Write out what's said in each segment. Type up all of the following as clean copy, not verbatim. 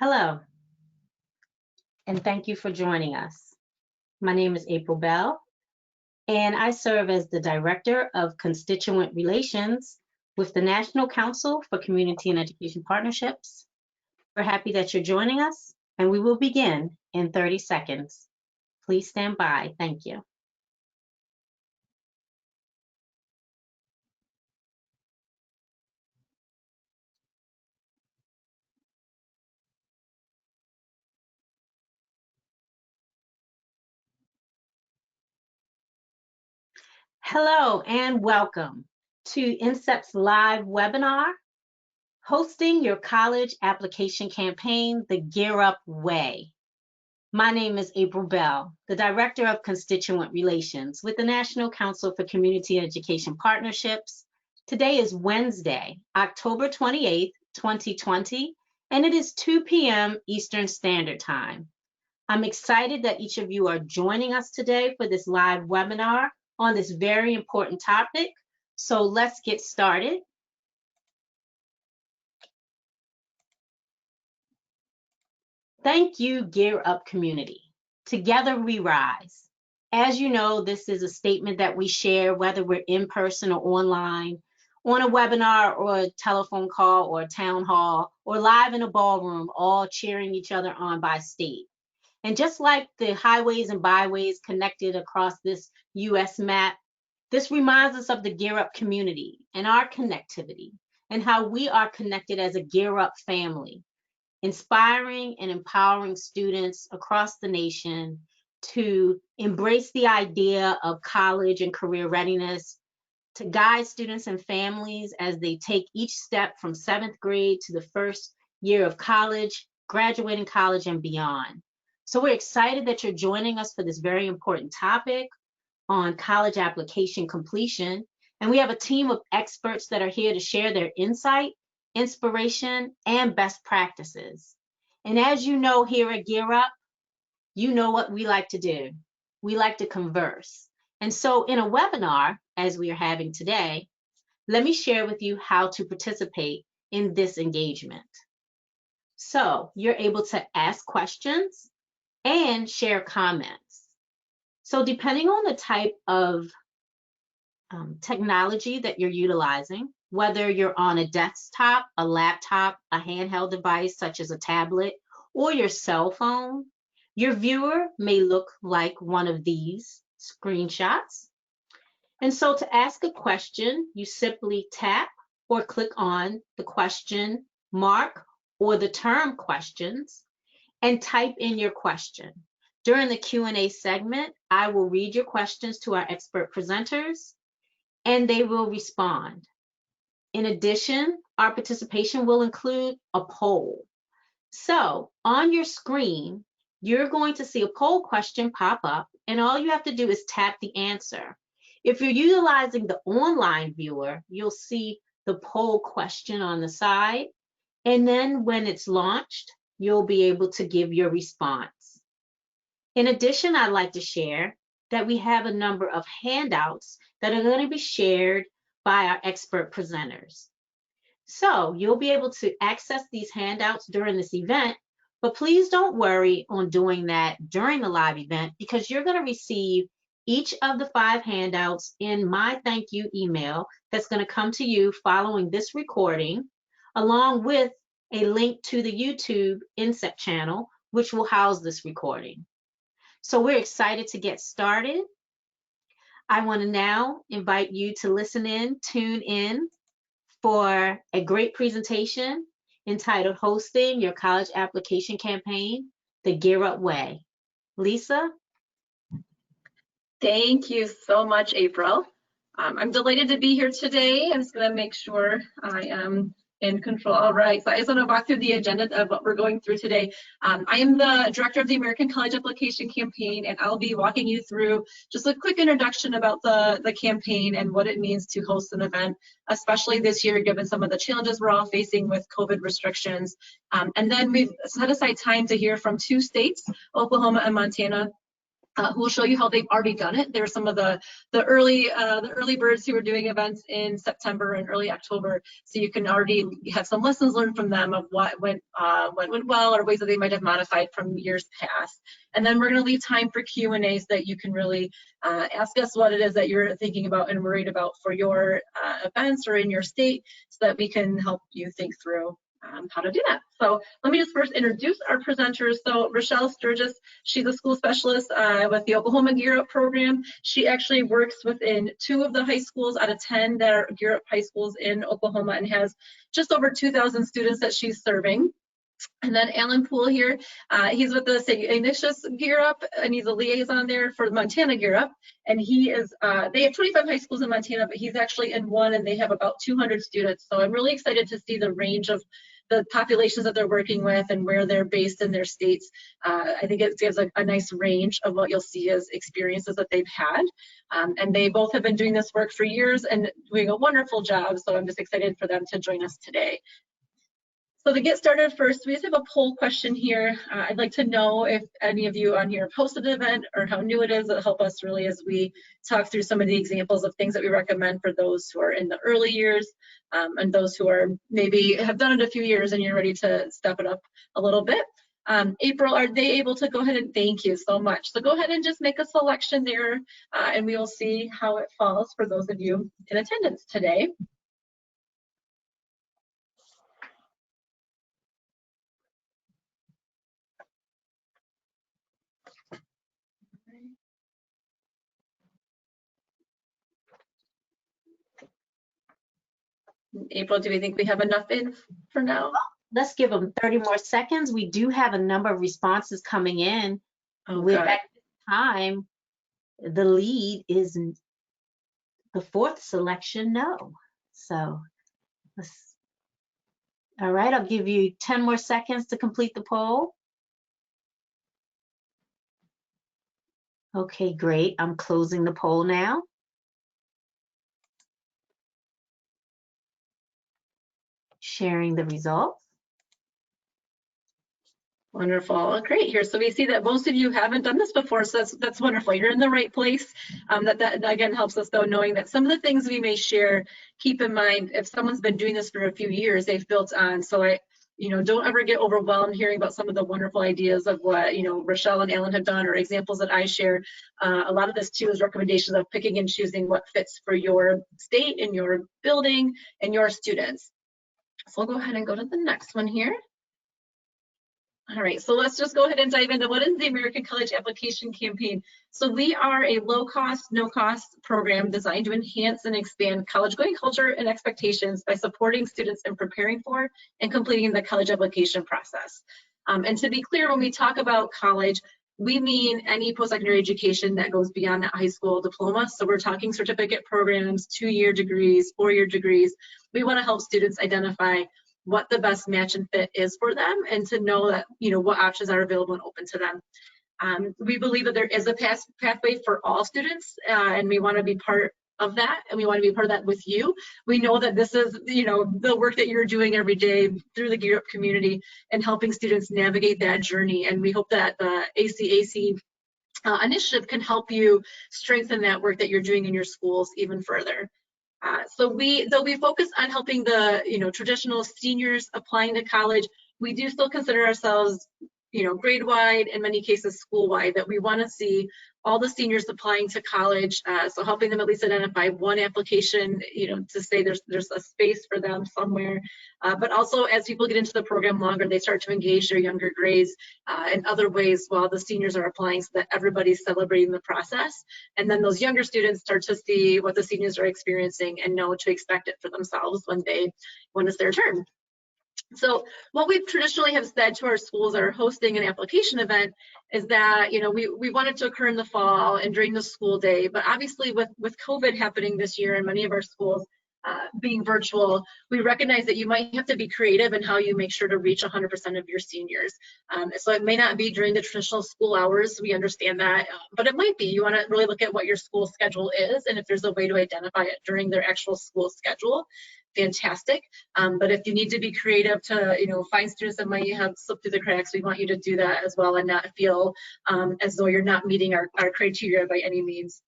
Hello, and thank you for joining us. My name is April Bell, and I serve as the Director of Constituent Relations with the National Council for Community and Education Partnerships. We're happy that you're joining us, and we will begin in 30 seconds. Please stand by. Thank you. Hello, and welcome to INSEP's live webinar, Hosting Your College Application Campaign, the GEAR UP Way. My name is April Bell, the Director of Constituent Relations with the National Council for Community and Education Partnerships. Today is Wednesday, October 28th, 2020, and it is 2 p.m. Eastern Standard Time. I'm excited that each of you are joining us today for this live webinar on this very important topic. So let's get started. Thank you, GEAR UP community. Together we rise. As you know, this is a statement that we share whether we're in person or online, on a webinar or a telephone call or a town hall, or live in a ballroom, all cheering each other on by state. And just like the highways and byways connected across this US map, this reminds us of the GEAR UP community and our connectivity and how we are connected as a GEAR UP family, inspiring and empowering students across the nation to embrace the idea of college and career readiness, to guide students and families as they take each step from 7th grade to the first year of college, graduating college and beyond. So we're excited that you're joining us for this very important topic on college application completion. And we have a team of experts that are here to share their insight, inspiration, and best practices. And as you know, here at GEAR UP, you know what we like to do. We like to converse. And so in a webinar, as we are having today, let me share with you how to participate in this engagement. So you're able to ask questions and share comments. So depending on the type of technology that you're utilizing, whether you're on a desktop, a laptop, a handheld device such as a tablet, or your cell phone, your viewer may look like one of these screenshots. And so to ask a question, you simply tap or click on the question mark or the term questions and type in your question. During the Q&A segment, I will read your questions to our expert presenters and they will respond. In addition, our participation will include a poll. So on your screen, you're going to see a poll question pop up, and all you have to do is tap the answer. If you're utilizing the online viewer, you'll see the poll question on the side, and then when it's launched, you'll be able to give your response. In addition, I'd like to share that we have a number of handouts that are going to be shared by our expert presenters. So you'll be able to access these handouts during this event, but please don't worry on doing that during the live event because you're going to receive each of the 5 handouts in my thank you email that's going to come to you following this recording, along with a link to the YouTube INSEP channel, which will house this recording. So we're excited to get started. I want to now invite you to listen in, tune in for a great presentation entitled Hosting Your College Application Campaign, the GEAR UP Way. Lisa? Thank you so much, April. I'm delighted to be here today. I'm just going to make sure I am in control. All right, so I just want to walk through the agenda of what we're going through today. I am the director of the American College Application Campaign, and I'll be walking you through just a quick introduction about the campaign and what it means to host an event, especially this year, given some of the challenges we're all facing with COVID restrictions. And then we've set aside time to hear from 2 states, Oklahoma and Montana, who will show you how they've already done it. They're some of the early birds who are doing events in September and early October, so you can already have some lessons learned from them of what went well, or ways that they might have modified from years past. And then we're going to leave time for Q&A so that you can really ask us what it is that you're thinking about and worried about for your events or in your state, so that we can help you think through how to do that. So let me just first introduce our presenters. So Rachelle Sturges, she's a school specialist with the Oklahoma GEAR UP program. She actually works within 2 of the high schools out of 10 that are GEAR UP high schools in Oklahoma, and has just over 2,000 students that she's serving. And then Alan Pule here, he's with the St. Ignatius GEAR UP, and he's a liaison there for Montana GEAR UP. And he is, they have 25 high schools in Montana, but he's actually in one, and they have about 200 students. So I'm really excited to see the range of the populations that they're working with and where they're based in their states. I think it gives a nice range of what you'll see as experiences that they've had. And they both have been doing this work for years and doing a wonderful job. So I'm just excited for them to join us today. So to get started first, we just have a poll question here. I'd like to know if any of you on here have hosted an event or how new it is. It'll help us really as we talk through some of the examples of things that we recommend for those who are in the early years, and those who are maybe have done it a few years and you're ready to step it up a little bit. April, are they able to go ahead and thank you so much? So go ahead and just make a selection there, and we will see how it falls for those of you in attendance today. April, do we think we have enough in for now? Let's give them 30 more seconds. We do have a number of responses coming in. At this time, the lead is the 4th selection, no. So, all right, I'll give you 10 more seconds to complete the poll. Okay, great. I'm closing the poll now. Sharing the results. Wonderful, great here. So we see that most of you haven't done this before, so that's wonderful. You're in the right place. That again helps us though, knowing that some of the things we may share, keep in mind if someone's been doing this for a few years, they've built on. So don't ever get overwhelmed hearing about some of the wonderful ideas of what Rachelle and Alan have done, or examples that I share. A lot of this too is recommendations of picking and choosing what fits for your state and your building and your students. So I'll go ahead and go to the next one here. All right, so let's just go ahead and dive into what is the American College Application Campaign. So we are a low-cost, no-cost program designed to enhance and expand college-going culture and expectations by supporting students in preparing for and completing the college application process. And to be clear, when we talk about college, we mean any post-secondary education that goes beyond that high school diploma. So we're talking certificate programs, 2-year degrees, 4-year degrees. We want to help students identify what the best match and fit is for them, and to know that what options are available and open to them. We believe that there is a pathway for all students, and we want to be part of that, and we want to be part of that with you. We know that this is the work that you're doing every day through the GEAR UP community and helping students navigate that journey, and we hope that the ACAC initiative can help you strengthen that work that you're doing in your schools even further. Though we focus on helping the traditional seniors applying to college, we do still consider ourselves grade-wide, in many cases school-wide, that we want to see all the seniors applying to college, so helping them at least identify one application, to say there's a space for them somewhere. But also, as people get into the program longer, they start to engage their younger grades in other ways while the seniors are applying, so that everybody's celebrating the process. And then those younger students start to see what the seniors are experiencing and know to expect it for themselves when it's their turn. So what we traditionally have said to our schools that are hosting an application event is that we want it to occur in the fall and during the school day, but obviously with COVID happening this year in many of our schools, being virtual, we recognize that you might have to be creative in how you make sure to reach 100% of your seniors. So it may not be during the traditional school hours, we understand that, but it might be. You want to really look at what your school schedule is, and if there's a way to identify it during their actual school schedule, fantastic. But if you need to be creative to, find students that might have slipped through the cracks, we want you to do that as well and not feel as though you're not meeting our criteria by any means.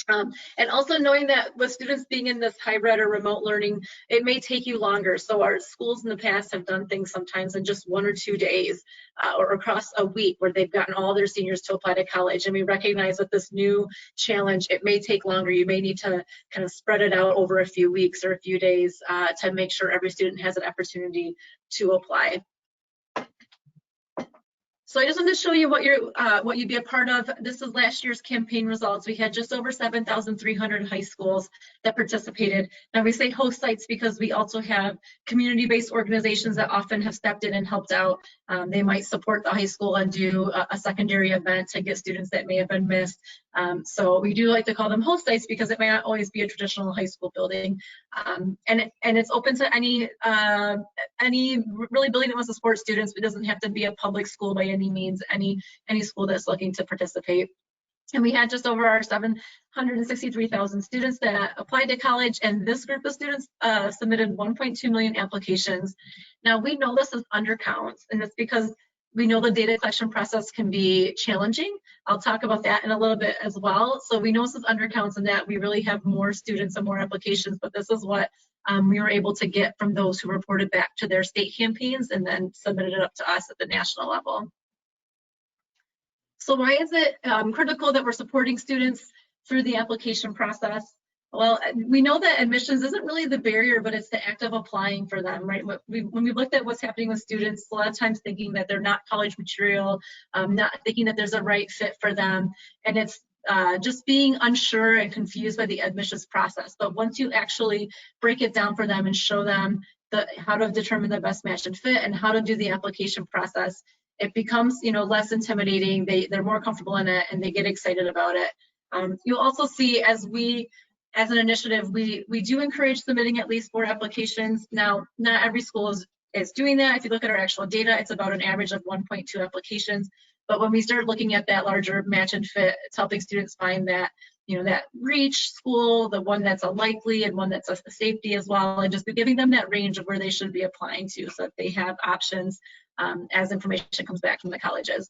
And also knowing that with students being in this hybrid or remote learning, it may take you longer. So our schools in the past have done things sometimes in just 1 or 2 days or across a week where they've gotten all their seniors to apply to college. And we recognize with this new challenge, it may take longer. You may need to kind of spread it out over a few weeks or a few days to make sure every student has an opportunity to apply. So I just wanted to show you what you'd be a part of. This is last year's campaign results. We had just over 7,300 high schools that participated. Now we say host sites because we also have community-based organizations that often have stepped in and helped out. They might support the high school and do a secondary event to get students that may have been missed. So we do like to call them host sites because it may not always be a traditional high school building. And it's open to any really building that wants to support students, but it doesn't have to be a public school by any means, any school that's looking to participate. And we had just over our 763,000 students that applied to college, and this group of students submitted 1.2 million applications. Now we know this is undercounts, and it's because we know the data collection process can be challenging. I'll talk about that in a little bit as well. So we know this is undercounts and that we really have more students and more applications, but this is what we were able to get from those who reported back to their state campaigns and then submitted it up to us at the national level. So why is it critical that we're supporting students through the application process? Well, we know that admissions isn't really the barrier, but it's the act of applying for them, right? When we've looked at what's happening with students, a lot of times thinking that they're not college material, not thinking that there's a right fit for them, and it's just being unsure and confused by the admissions process. But once you actually break it down for them and show them how to determine the best match and fit and how to do the application process, it becomes less intimidating. They're more comfortable in it and they get excited about it. You'll also see as an initiative, we do encourage submitting at least 4 applications. Now, not every school is doing that. If you look at our actual data, it's about an average of 1.2 applications. But when we start looking at that larger match and fit, it's helping students find that, that reach school, the one that's a likely and one that's a safety as well, and just giving them that range of where they should be applying to so that they have options as information comes back from the colleges.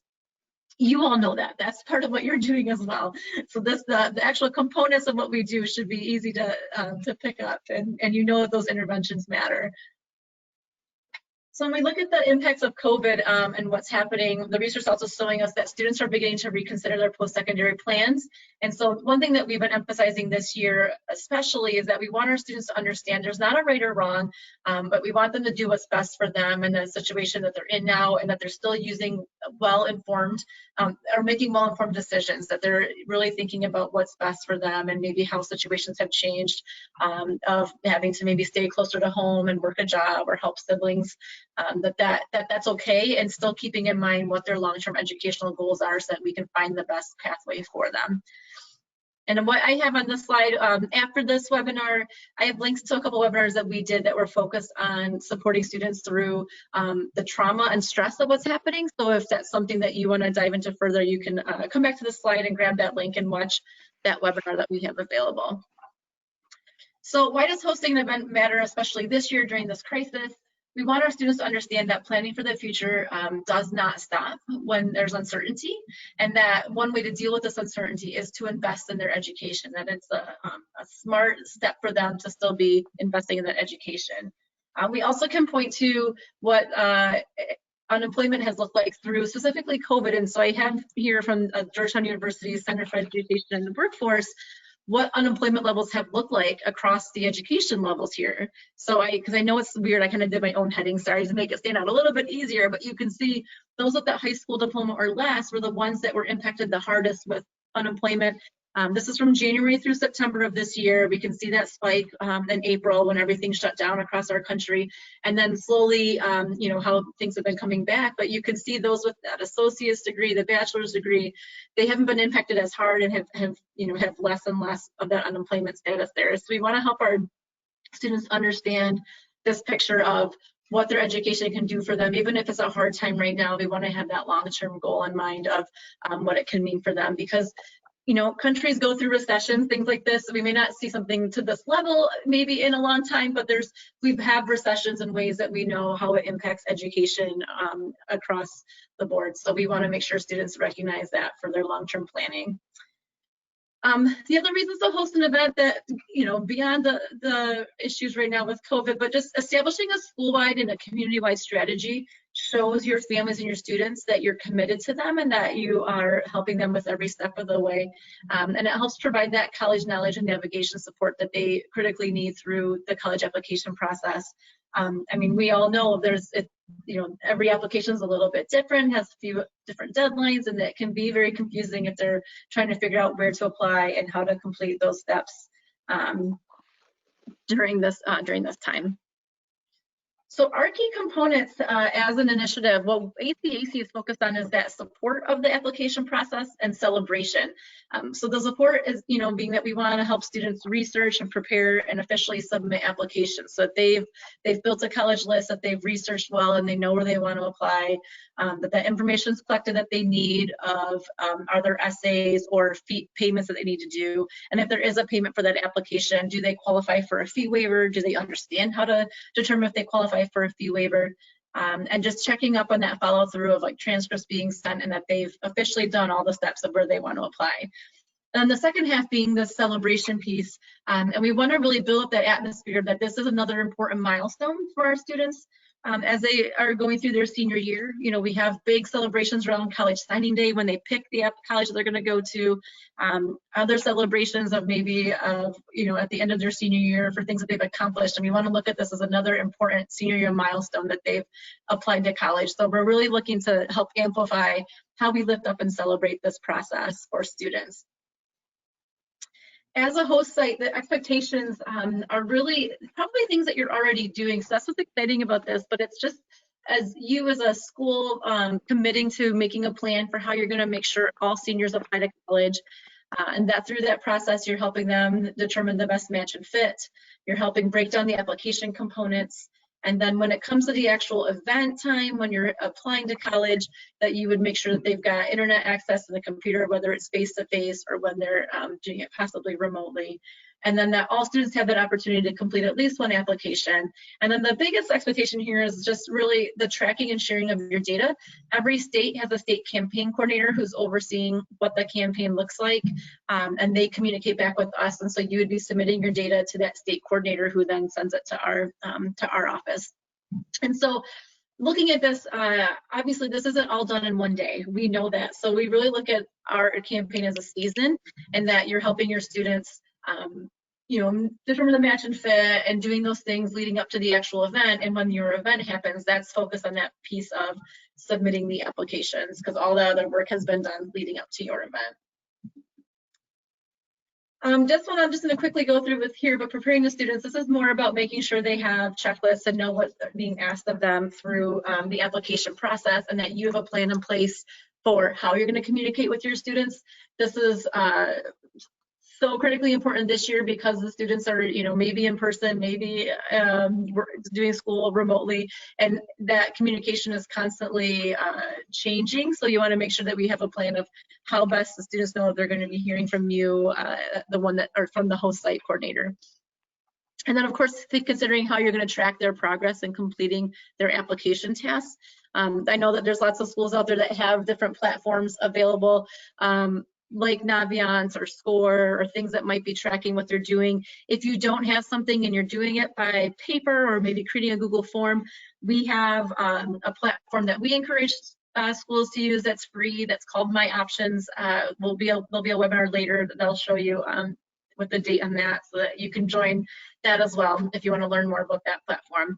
You all know that. That's part of what you're doing as well. So the actual components of what we do should be easy to pick up, and that those interventions matter. So when we look at the impacts of COVID and what's happening, the research also showing us that students are beginning to reconsider their post-secondary plans. And so one thing that we've been emphasizing this year especially is that we want our students to understand there's not a right or wrong, but we want them to do what's best for them in the situation that they're in now, and that they're still using well-informed or making well-informed decisions, that they're really thinking about what's best for them and maybe how situations have changed of having to maybe stay closer to home and work a job or help siblings. That's okay, and still keeping in mind what their long-term educational goals are so that we can find the best pathway for them. And what I have on this slide, after this webinar, I have links to a couple webinars that we did that were focused on supporting students through the trauma and stress of what's happening. So if that's something that you want to dive into further, you can come back to the slide and grab that link and watch that webinar that we have available. So why does hosting an event matter, especially this year during this crisis? We want our students to understand that planning for the future does not stop when there's uncertainty, and that one way to deal with this uncertainty is to invest in their education, that it's a smart step for them to still be investing in that education. We also can point to what unemployment has looked like through specifically COVID, and so I have here from Georgetown University Center for Education and the Workforce what unemployment levels have looked like across the education levels here. So because I know it's weird, I kind of did my own heading, sorry, to make it stand out a little bit easier, but you can see those with that high school diploma or less were the ones that were impacted the hardest with unemployment. This is from January through September of this year. We can see that spike in April when everything shut down across our country, and then slowly, how things have been coming back. But you can see those with that associate's degree, the bachelor's degree, they haven't been impacted as hard and have less and less of that unemployment status there. So we want to help our students understand this picture of what their education can do for them. Even if it's a hard time right now, we want to have that long-term goal in mind of what it can mean for them, because countries go through recessions, things like this. So we may not see something to this level maybe in a long time, but we have recessions in ways that we know how it impacts education across the board. So we want to make sure students recognize that for their long-term planning. The other reasons to host an event that, beyond the issues right now with COVID, but just establishing a school-wide and a community-wide strategy shows your families and your students that you're committed to them and that you are helping them with every step of the way. And it helps provide that college knowledge and navigation support that they critically need through the college application process. I mean, we all know every application is a little bit different, has a few different deadlines, and that can be very confusing if they're trying to figure out where to apply and how to complete those steps during this time. So our key components as an initiative, what ACAC is focused on is that support of the application process and celebration. So the support is, being that we want to help students research and prepare and officially submit applications. So they've built a college list that they've researched well and they know where they want to apply, that information is collected that they need of are there essays or fee payments that they need to do. And if there is a payment for that application, do they qualify for a fee waiver? Do they understand how to determine if they qualify for a fee waiver? And just checking up on that follow through of like transcripts being sent and that they've officially done all the steps of where they want to apply. And the second half being the celebration piece. And we want to really build up that atmosphere that this is another important milestone for our students as they are going through their senior year. We have big celebrations around college signing day when they pick the college they're going to go to. Other celebrations of maybe at the end of their senior year for things that they've accomplished. And we want to look at this as another important senior year milestone that they've applied to college. So we're really looking to help amplify how we lift up and celebrate this process for students. As a host site, the expectations are really probably things that you're already doing. So that's what's exciting about this, but it's just as you as a school committing to making a plan for how you're going to make sure all seniors apply to college. And that through that process, you're helping them determine the best match and fit. You're helping break down the application components. And then when it comes to the actual event time, when you're applying to college, that you would make sure that they've got internet access to the computer, whether it's face-to-face or when they're doing it possibly remotely. And then that all students have that opportunity to complete at least one application. And then the biggest expectation here is just really the tracking and sharing of your data. Every state has a state campaign coordinator who's overseeing what the campaign looks like, and they communicate back with us. And so you would be submitting your data to that state coordinator who then sends it to our office. And so looking at this, obviously this isn't all done in one day. We know that. So we really look at our campaign as a season, and that you're helping your students determine the match and fit and doing those things leading up to the actual event. And when your event happens, that's focused on that piece of submitting the applications, because all the other work has been done leading up to your event. Just what I'm just going to quickly go through with here, but preparing the students, this is more about making sure they have checklists and know what's being asked of them through the application process, and that you have a plan in place for how you're going to communicate with your students. This is so critically important this year because the students are, maybe in person, maybe we're doing school remotely, and that communication is constantly changing. So you want to make sure that we have a plan of how best the students know that they're going to be hearing from you, from the host site coordinator. And then, of course, considering how you're going to track their progress in completing their application tasks. I know that there's lots of schools out there that have different platforms available, like Naviance or Score or things that might be tracking what they're doing. If you don't have something and you're doing it by paper or maybe creating a Google form, we have a platform that we encourage schools to use that's free, that's called My Options. There'll be a webinar later that'll show you with the date on that, so that you can join that as well if you want to learn more about that platform.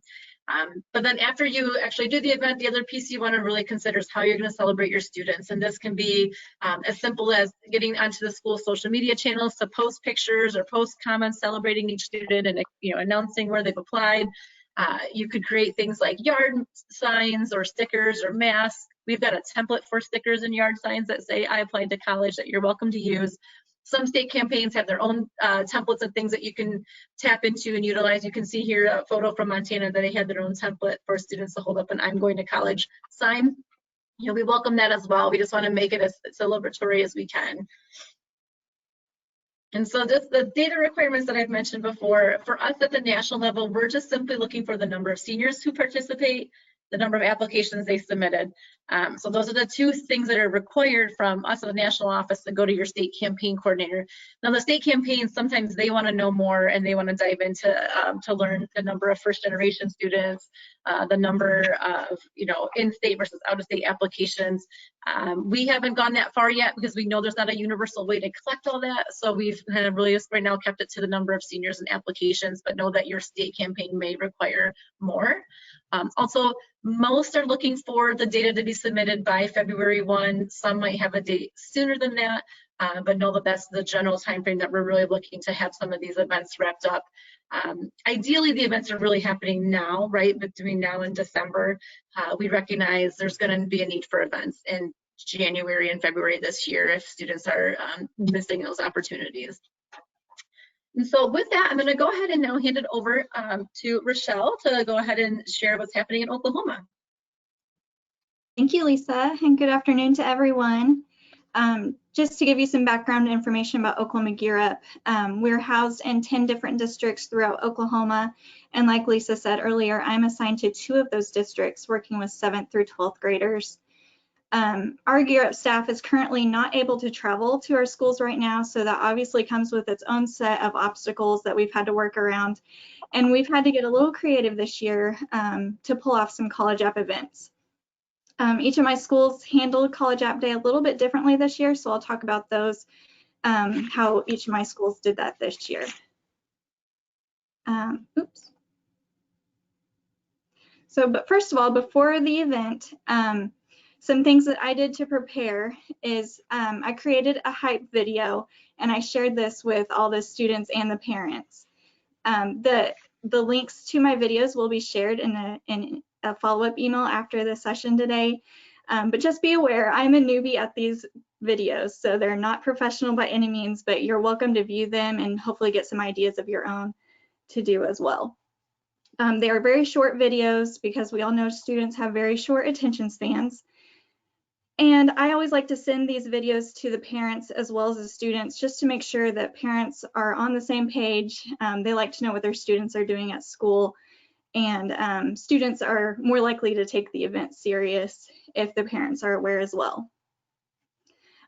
But then after you actually do the event, the other piece you want to really consider is how you're going to celebrate your students. And this can be as simple as getting onto the school social media channels to post pictures or post comments celebrating each student and announcing where they've applied. You could create things like yard signs or stickers or masks. We've got a template for stickers and yard signs that say I applied to college that you're welcome to use. Some state campaigns have their own templates and things that you can tap into and utilize. You can see here a photo from Montana that they had their own template for students to hold up an "I'm going to college" sign. You know, we welcome that as well. We just want to make it as celebratory as we can. And so just the data requirements that I've mentioned before, for us at the national level, we're just simply looking for the number of seniors who participate, the number of applications they submitted. So those are the two things that are required from us at the national office to go to your state campaign coordinator. Now the state campaigns, sometimes they want to know more and they want to dive into to learn the number of first generation students, the number of, you know, in-state versus out-of-state applications. We haven't gone that far yet because we know there's not a universal way to collect all that. So we've kind of really just right now kept it to the number of seniors and applications, but know that your state campaign may require more. Also, most are looking for the data to be submitted by February 1. Some might have a date sooner than that, but know that that's the general timeframe that we're really looking to have some of these events wrapped up. Ideally, the events are really happening now, right? Between now and December, we recognize there's going to be a need for events in January and February this year if students are missing those opportunities. And so with that, I'm going to go ahead and now hand it over to Rachelle to go ahead and share what's happening in Oklahoma. Thank you, Lisa, and good afternoon to everyone. Just to give you some background information about Oklahoma GEAR Up, we're housed in 10 different districts throughout Oklahoma. And like Lisa said earlier, I'm assigned to 2 of those districts working with 7th through 12th graders. Our GEAR Up staff is currently not able to travel to our schools right now, so that obviously comes with its own set of obstacles that we've had to work around. And we've had to get a little creative this year to pull off some College App events. Each of my schools handled College App Day a little bit differently this year, so I'll talk about those, how each of my schools did that this year. Oops. So, but first of all, before the event, some things that I did to prepare is I created a hype video and I shared this with all the students and the parents. The links to my videos will be shared in a follow-up email after the session today. But just be aware, I'm a newbie at these videos, so they're not professional by any means, but you're welcome to view them and hopefully get some ideas of your own to do as well. They are very short videos because we all know students have very short attention spans. And I always like to send these videos to the parents as well as the students just to make sure that parents are on the same page. They like to know what their students are doing at school, and students are more likely to take the event serious if the parents are aware as well.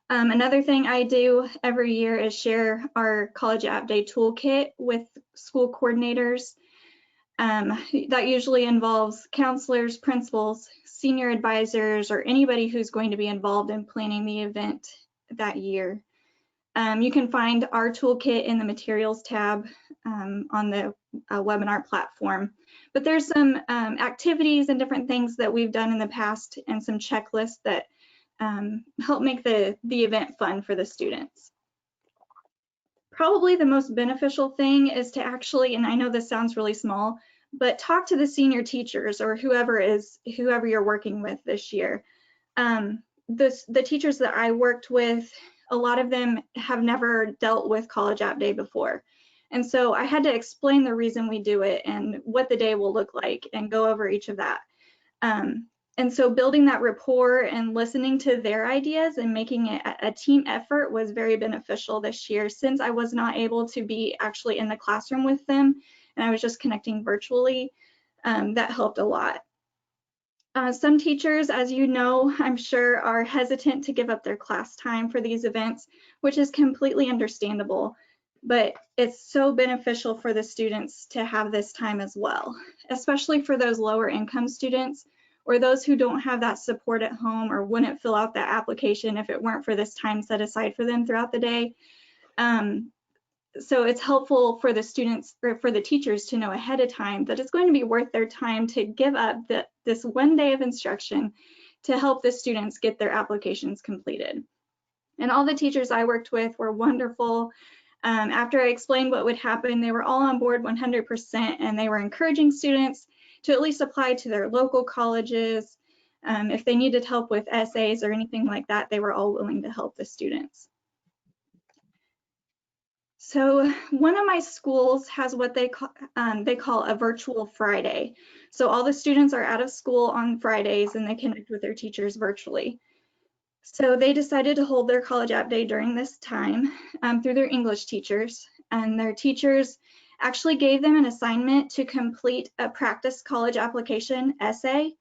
Another thing I do every year is share our College App Day toolkit with school coordinators. That usually involves counselors, principals, senior advisors, or anybody who's going to be involved in planning the event that year. You can find our toolkit in the materials tab on the webinar platform. But there's some activities and different things that we've done in the past and some checklists that help make the event fun for the students. Probably the most beneficial thing is to actually, and I know this sounds really small, but talk to the senior teachers or whoever you're working with this year. The teachers that I worked with, a lot of them have never dealt with College App Day before. And so I had to explain the reason we do it and what the day will look like and go over each of that. And so building that rapport and listening to their ideas and making it a team effort was very beneficial this year, since I was not able to be actually in the classroom with them and I was just connecting virtually. That helped a lot. Some teachers, as you know, I'm sure, are hesitant to give up their class time for these events, which is completely understandable, but it's so beneficial for the students to have this time as well, especially for those lower income students or those who don't have that support at home or wouldn't fill out that application if it weren't for this time set aside for them throughout the day. So it's helpful for the students or for the teachers to know ahead of time that it's going to be worth their time to give up this one day of instruction to help the students get their applications completed. And all the teachers I worked with were wonderful. After I explained what would happen, they were all on board 100%, and they were encouraging students to at least apply to their local colleges. If they needed help with essays or anything like that, they were all willing to help the students. So one of my schools has what they call a virtual Friday. So all the students are out of school on Fridays and they connect with their teachers virtually. So they decided to hold their college app day during this time through their English teachers. And their teachers actually gave them an assignment to complete a practice college application essay.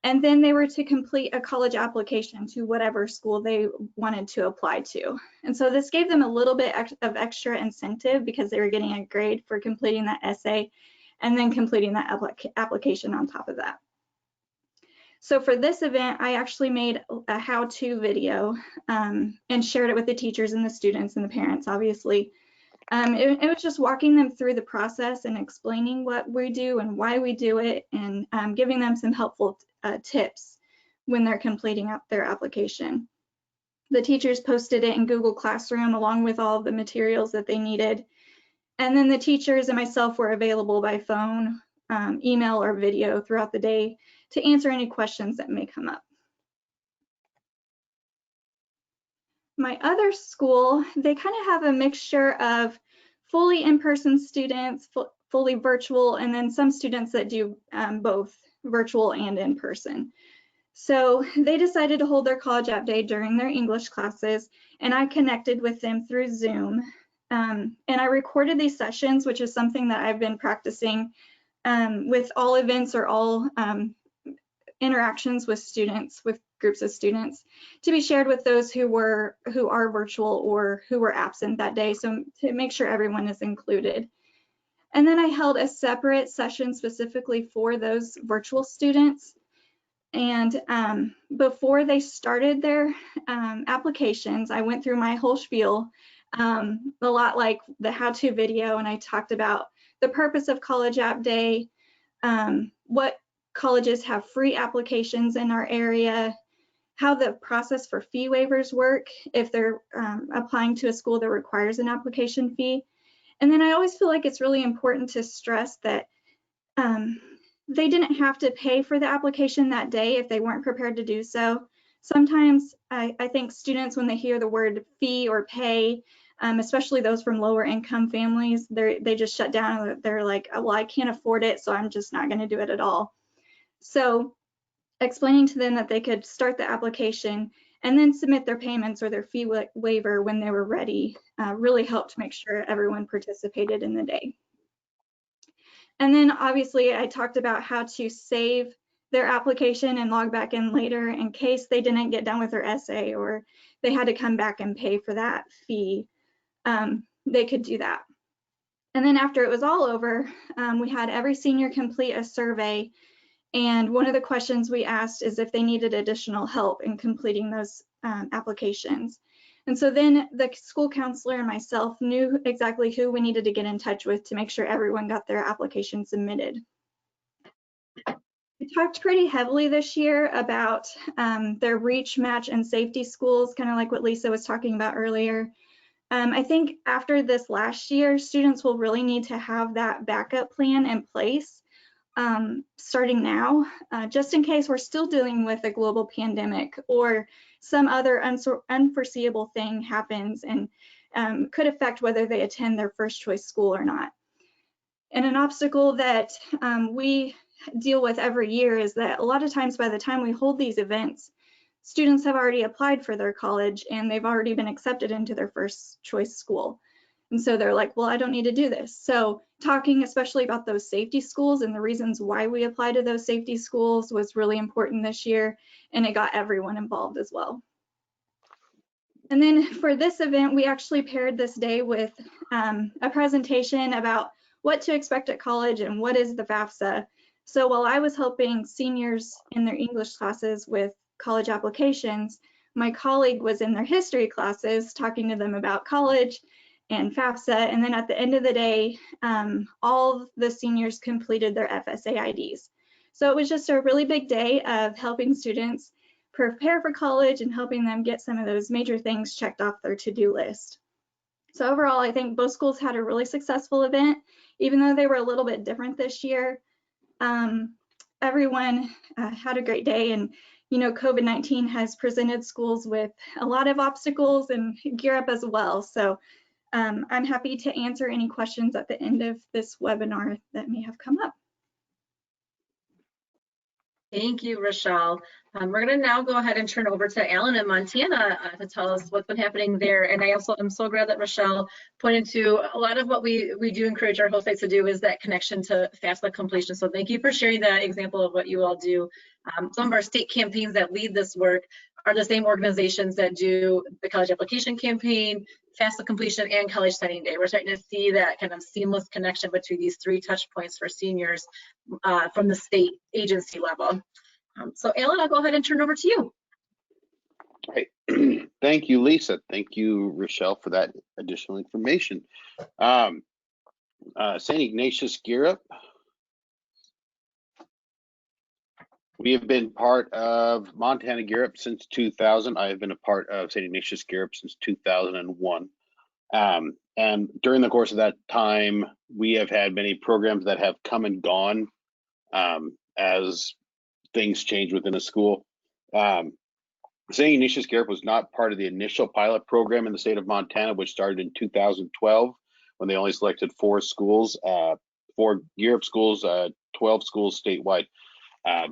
And then they were to complete a college application to whatever school they wanted to apply to. And so this gave them a little bit of extra incentive because they were getting a grade for completing that essay and then completing that application on top of that. So for this event, I actually made a how-to video and shared it with the teachers and the students and the parents, obviously. It was just walking them through the process and explaining what we do and why we do it, and giving them some helpful tips when they're completing their application. The teachers posted it in Google Classroom along with all of the materials that they needed. And then the teachers and myself were available by phone, email, or video throughout the day to answer any questions that may come up. My other school, they kind of have a mixture of fully in-person students, fully virtual, and then some students that do both virtual and in-person. So they decided to hold their college app day during their English classes, and I connected with them through Zoom. And I recorded these sessions, which is something that I've been practicing with all events or all interactions with students, with groups of students, to be shared with those who are virtual or who were absent that day, so to make sure everyone is included. And then I held a separate session specifically for those virtual students. And before they started their applications, I went through my whole spiel, a lot like the how-to video, and I talked about the purpose of College App Day, what colleges have free applications in our area, how the process for fee waivers work if they're applying to a school that requires an application fee. And then I always feel like it's really important to stress that they didn't have to pay for the application that day if they weren't prepared to do so. Sometimes I think students, when they hear the word fee or pay, especially those from lower income families, they just shut down. They're like, oh, well, I can't afford it, so I'm just not going to do it at all. So explaining to them that they could start the application and then submit their payments or their fee waiver when they were ready really helped make sure everyone participated in the day. And then obviously I talked about how to save their application and log back in later in case they didn't get done with their essay or they had to come back and pay for that fee. They could do that. And then after it was all over, we had every senior complete a survey. And one of the questions we asked is if they needed additional help in completing those applications. And so then the school counselor and myself knew exactly who we needed to get in touch with to make sure everyone got their application submitted. We talked pretty heavily this year about their reach, match, and safety schools, kind of like what Lisa was talking about earlier. I think after this last year, students will really need to have that backup plan in place starting now, just in case we're still dealing with a global pandemic or some other unforeseeable thing happens and could affect whether they attend their first choice school or not. And an obstacle that we deal with every year is that a lot of times by the time we hold these events, students have already applied for their college and they've already been accepted into their first choice school. And so they're like, well, I don't need to do this. So talking especially about those safety schools and the reasons why we apply to those safety schools was really important this year, and it got everyone involved as well. And then for this event, we actually paired this day with a presentation about what to expect at college and what is the FAFSA. So while I was helping seniors in their English classes with college applications, my colleague was in their history classes talking to them about college and FAFSA. And then at the end of the day, all the seniors completed their FSA IDs. So it was just a really big day of helping students prepare for college and helping them get some of those major things checked off their to-do list. So overall, I think both schools had a really successful event, even though they were a little bit different this year. Everyone had a great day, and you know, COVID-19 has presented schools with a lot of obstacles and GEAR Up as well. So I'm happy to answer any questions at the end of this webinar that may have come up. Thank you, Rachelle. We're going to now go ahead and turn over to Alan in Montana to tell us what's been happening there. And I also am so glad that Rachelle pointed to a lot of what we do encourage our host sites to do is that connection to FAFSA completion. So thank you for sharing that example of what you all do. Some of our state campaigns that lead this work are the same organizations that do the college application campaign, FAFSA completion, and college signing day. We're starting to see that kind of seamless connection between these three touch points for seniors from the state agency level. So Alan, I'll go ahead and turn over to you. Right. Thank you, Lisa. Thank you, Rachelle, for that additional information. St. Ignatius GEAR UP. We have been part of Montana GEAR UP since 2000. I have been a part of St. Ignatius GEAR UP since 2001. And during the course of that time, we have had many programs that have come and gone as things change within a school. St. Ignatius GEAR UP was not part of the initial pilot program in the state of Montana, which started in 2012 when they only selected 4 schools, 4 GEAR UP schools, 12 schools statewide.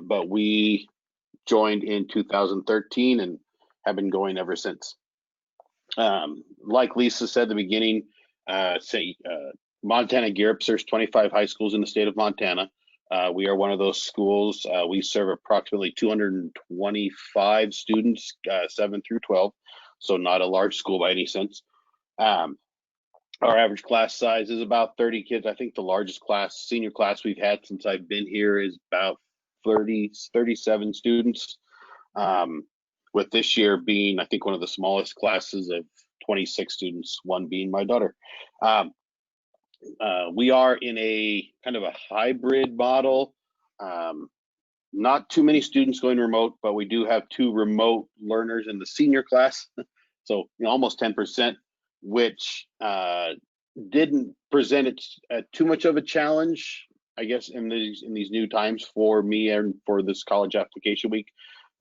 But we joined in 2013 and have been going ever since. Like Lisa said at the beginning, Montana GEAR UP serves 25 high schools in the state of Montana. We are one of those schools. We serve approximately 225 students, 7 through 12, so not a large school by any sense. Our average class size is about 30 kids. I think the largest class, senior class we've had since I've been here is about 37 students, with this year being, I think, one of the smallest classes of 26 students, one being my daughter. We are in a kind of a hybrid model. Not too many students going remote, but we do have 2 remote learners in the senior class. So almost 10%, which didn't present it too much of a challenge, I guess, in these new times for me and for this college application week.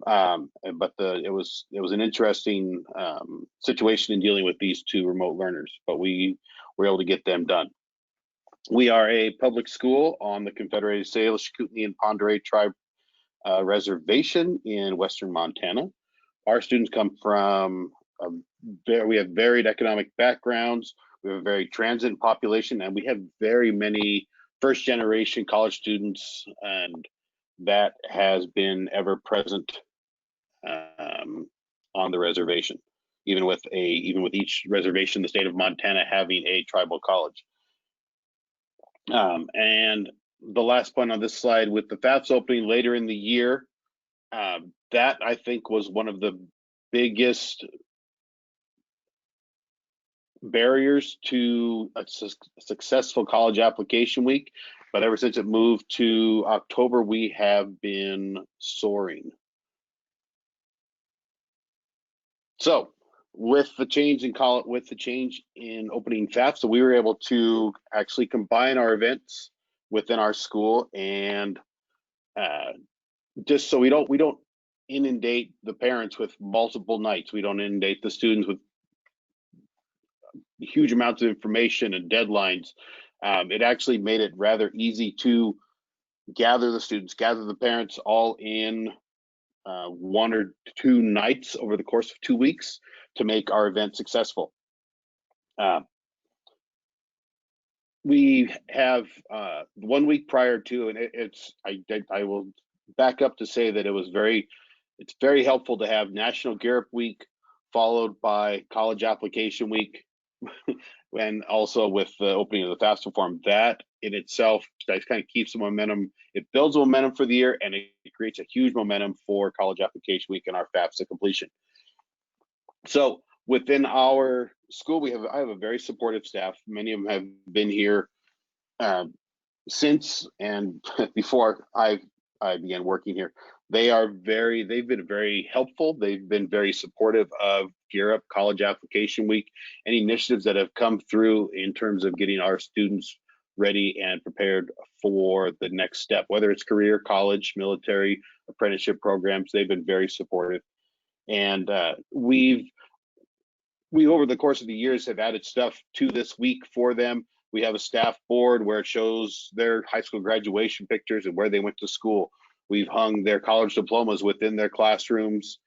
But it was an interesting situation in dealing with these 2 remote learners, but we were able to get them done. We are a public school on the Confederated Salish, Kootenai, and Pend Oreille Tribe reservation in western Montana. Our students come from we have varied economic backgrounds. We have a very transient population, and we have very many first-generation college students, and that has been ever present on the reservation, even with each reservation in the state of Montana having a tribal college. And the last point on this slide, with the FAFSA opening later in the year, that I think was one of the biggest barriers to a successful college application week. But ever since it moved to October, we have been soaring. So with the change in opening FAFSA, we were able to actually combine our events within our school, and just so we don't inundate the parents with multiple nights. We don't inundate the students with huge amounts of information and deadlines. It actually made it rather easy to gather the students, gather the parents all in 1 or 2 nights over the course of 2 weeks to make our event successful. We have 1 week prior to, and I will back up to say that it's very helpful to have National GEAR UP Week followed by College Application Week, and also with the opening of the FAFSA form. That in itself kind of keeps the momentum. It builds momentum for the year, and it creates a huge momentum for College Application Week and our FAFSA completion. So within our school, I have a very supportive staff. Many of them have been here since and before I began working here. They've been very helpful. They've been very supportive of GEAR UP College Application Week, any initiatives that have come through in terms of getting our students ready and prepared for the next step, whether it's career, college, military, apprenticeship programs. They've been very supportive. And we, over the course of the years, have added stuff to this week for them. We have a staff board where it shows their high school graduation pictures and where they went to school. We've hung their college diplomas within their classrooms,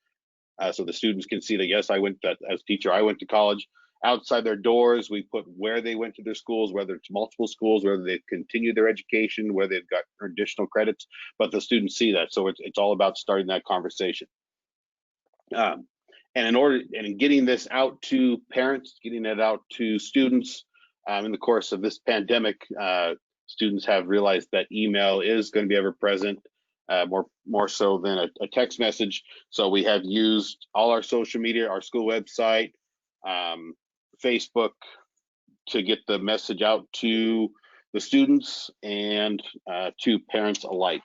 so the students can see that, yes, I went, that as teacher, I went to college. Outside their doors, we put where they went to their schools, whether it's multiple schools, whether they've continued their education, whether they've got additional credits, but the students see that. So it's all about starting that conversation. And in getting this out to parents, getting it out to students, in the course of this pandemic, students have realized that email is going to be ever present, more so than a text message. So we have used all our social media, our school website, Facebook, to get the message out to the students and to parents alike.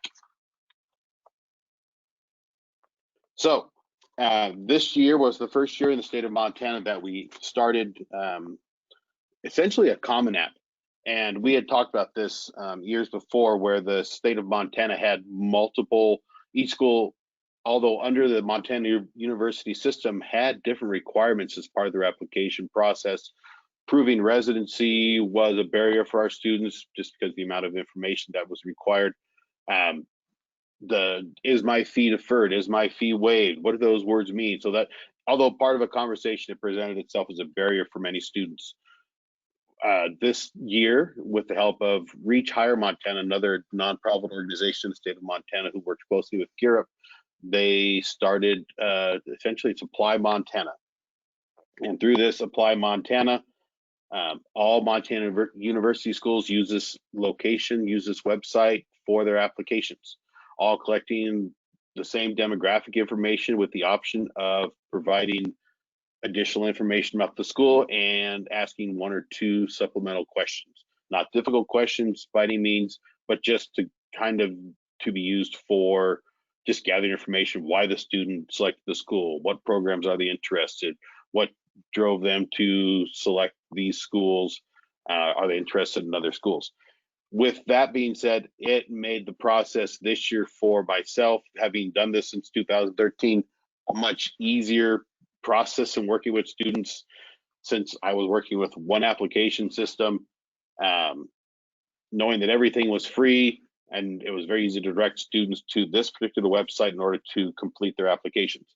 So this year was the first year in the state of Montana that we started essentially a Common App. And we had talked about this years before, where the state of Montana had multiple, each school, although under the Montana University system, had different requirements as part of their application process. Proving residency was a barrier for our students just because of the amount of information that was required. Is my fee deferred? Is my fee waived? What do those words mean? So that, although part of a conversation, it presented itself as a barrier for many students. This year, with the help of Reach Higher Montana, another nonprofit organization in the state of Montana who works closely with GEAR UP, they started essentially it's Apply Montana. And through this Apply Montana, all Montana University schools use this location, use this website for their applications, all collecting the same demographic information with the option of providing additional information about the school and asking one or two supplemental questions. Not difficult questions by any means, but just to kind of to be used for just gathering information, why the student selected the school, what programs are they interested, what drove them to select these schools, are they interested in other schools. With that being said, it made the process this year for myself, having done this since 2013, a much easier process in working with students, since I was working with one application system, knowing that everything was free, and it was very easy to direct students to this particular website in order to complete their applications.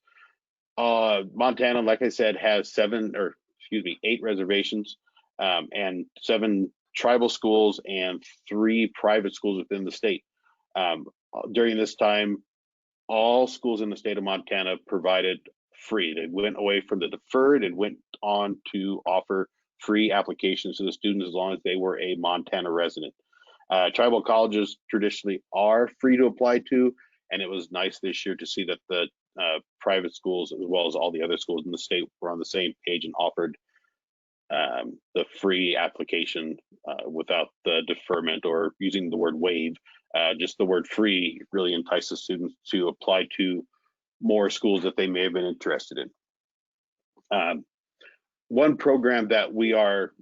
Montana, like I said, has 8 reservations, and 7 tribal schools and 3 private schools within the state. During this time, all schools in the state of Montana provided free. They went away from the deferred and went on to offer free applications to the students as long as they were a Montana resident. Tribal colleges traditionally are free to apply to, and it was nice this year to see that the private schools, as well as all the other schools in the state, were on the same page and offered the free application without the deferment or using the word waive. Just the word free really entices students to apply to more schools that they may have been interested in. One program that we are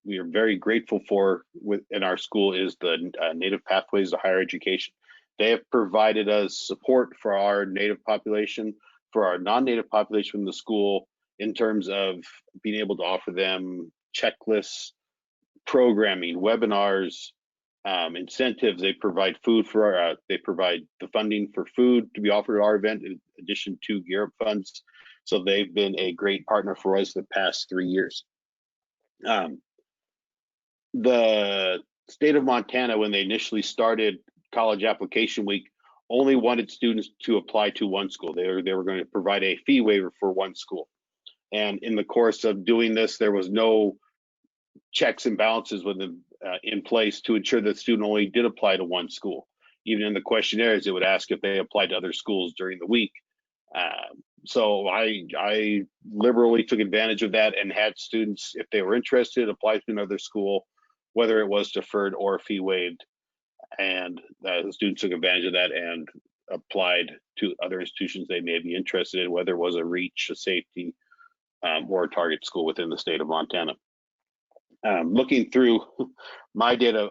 very grateful for in our school is the Native Pathways to Higher Education. They have provided us support for our Native population, for our non-Native population in the school, in terms of being able to offer them checklists, programming, webinars, incentives. They provide food for they provide the funding for food to be offered at our event, in addition to GEAR UP funds. So they've been a great partner for us the past 3 years. The state of Montana, when they initially started College Application Week, only wanted students to apply to one school. They were going to provide a fee waiver for one school. And in the course of doing this, there was no checks and balances with them in place to ensure that the student only did apply to one school. Even in the questionnaires, it would ask if they applied to other schools during the week. So I liberally took advantage of that and had students, if they were interested, apply to another school, whether it was deferred or fee waived. And the students took advantage of that and applied to other institutions they may be interested in, whether it was a Reach, a Safety, or a target school within the state of Montana. Looking through my data,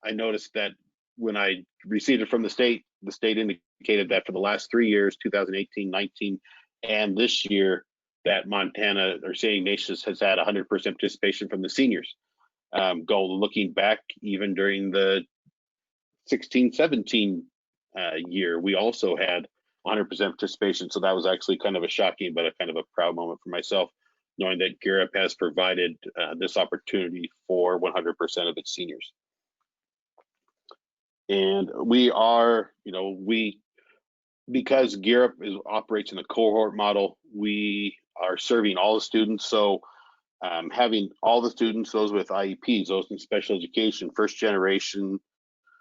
I noticed that when I received it from the state indicated that for the last 3 years, 2018, 19, and this year, that Montana or St. Ignatius has had 100% participation from the seniors. Looking back, even during the 16-17 year, we also had 100% participation. So that was actually kind of a shocking, but a kind of a proud moment for myself, knowing that GEAR UP has provided this opportunity for 100% of its seniors. And we are, because GEAR UP operates in a cohort model, we are serving all the students. So having all the students, those with IEPs, those in special education, first generation,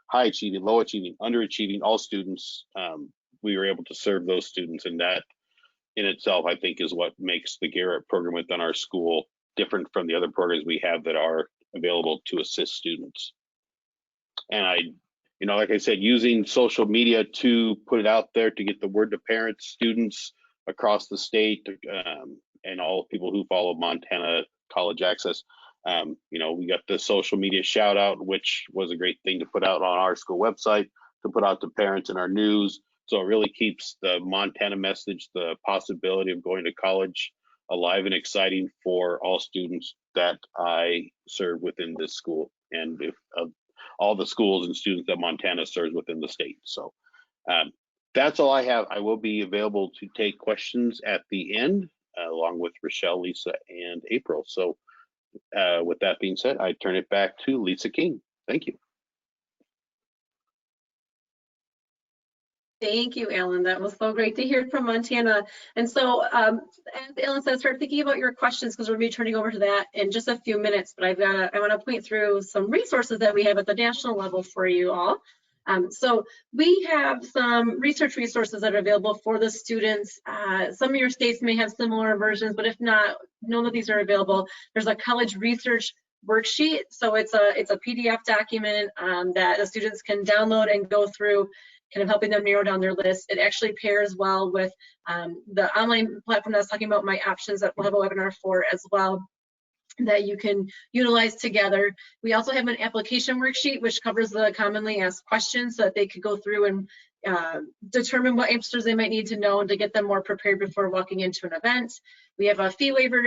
high achieving, low achieving, underachieving, all students, we were able to serve those students. And that in itself, I think, is what makes the GEAR UP program within our school different from the other programs we have that are available to assist students. And like I said, using social media to put it out there to get the word to parents, students across the state, and all people who follow Montana College Access. We got the social media shout out, which was a great thing to put out on our school website, to put out to parents in our news. So it really keeps the Montana message, the possibility of going to college, alive and exciting for all students that I serve within this school, and all the schools and students that Montana serves within the state. So that's all I have. I will be available to take questions at the end, along with Rachelle, Lisa, and April. So with that being said, I turn it back to Lisa King. Thank you. Thank you, Alan. That was so great to hear from Montana. And so, as Alan said, start thinking about your questions, because we'll be turning over to that in just a few minutes. But I want to point through some resources that we have at the national level for you all. So we have some research resources that are available for the students. Some of your states may have similar versions, but if not, know that these are available. There's a college research worksheet. So it's a PDF document that the students can download and go through, kind of helping them narrow down their list. It actually pairs well with the online platform that I was talking about, My Options, that we'll have a webinar for as well, that you can utilize together. We also have an application worksheet which covers the commonly asked questions, so that they could go through and determine what answers they might need to know and to get them more prepared before walking into an event. We have a fee waiver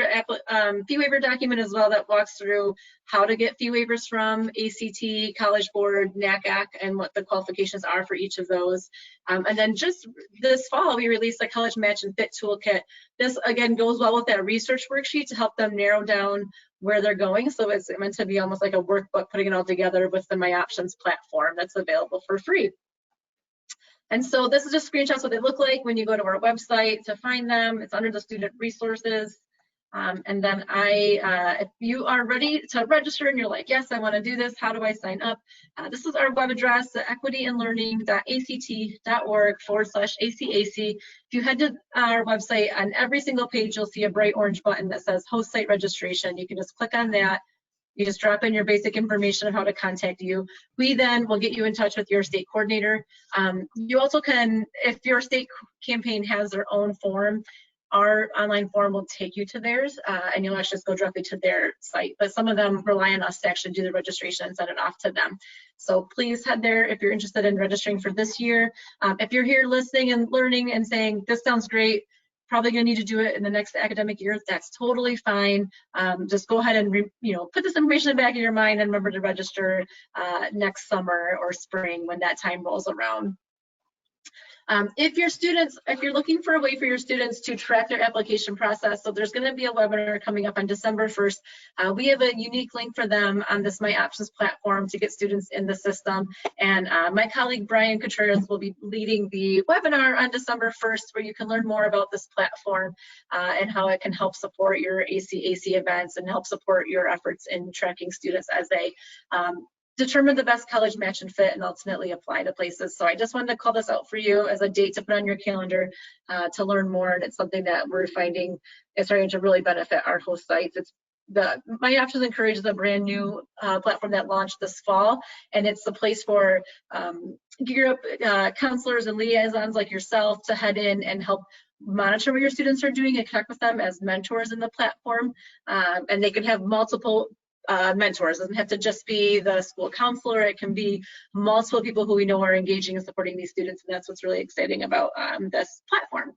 document as well that walks through how to get fee waivers from ACT, College Board, NACAC, and what the qualifications are for each of those. And then just this fall, we released a College Match and Fit Toolkit. This, again, goes well with that research worksheet to help them narrow down where they're going. So it's meant to be almost like a workbook, putting it all together with the My Options platform that's available for free. And so this is just screenshots what they look like when you go to our website to find them. It's under the student resources. And then if you are ready to register and you're like, yes, I want to do this, how do I sign up? This is our web address, equityandlearning.act.org/ACAC. If you head to our website, on every single page, you'll see a bright orange button that says host site registration. You can just click on that. You just drop in your basic information of how to contact you. We then will get you in touch with your state coordinator. You also can, if your state campaign has their own form, our online form will take you to theirs, and you'll actually just go directly to their site. But some of them rely on us to actually do the registration and send it off to them. So please head there if you're interested in registering for this year. If you're here listening and learning and saying, this sounds great, probably going to need to do it in the next academic year, that's totally fine. Just go ahead and put this information in the back of your mind and remember to register next summer or spring when that time rolls around. If you're looking for a way for your students to track their application process, so there's going to be a webinar coming up on December 1st. We have a unique link for them on this My Options platform to get students in the system. And my colleague Brian Contreras will be leading the webinar on December 1st, where you can learn more about this platform and how it can help support your ACAC events and help support your efforts in tracking students as they determine the best college match and fit and ultimately apply to places. So I just wanted to call this out for you as a date to put on your calendar to learn more. And it's something that we're finding is starting to really benefit our host sites. My Options encourages a brand new platform that launched this fall, and it's the place for GEAR UP counselors and liaisons like yourself to head in and help monitor what your students are doing and connect with them as mentors in the platform. And they can have multiple mentors. It doesn't have to just be the school counselor. It can be multiple people who we know are engaging and supporting these students, and that's what's really exciting about this platform.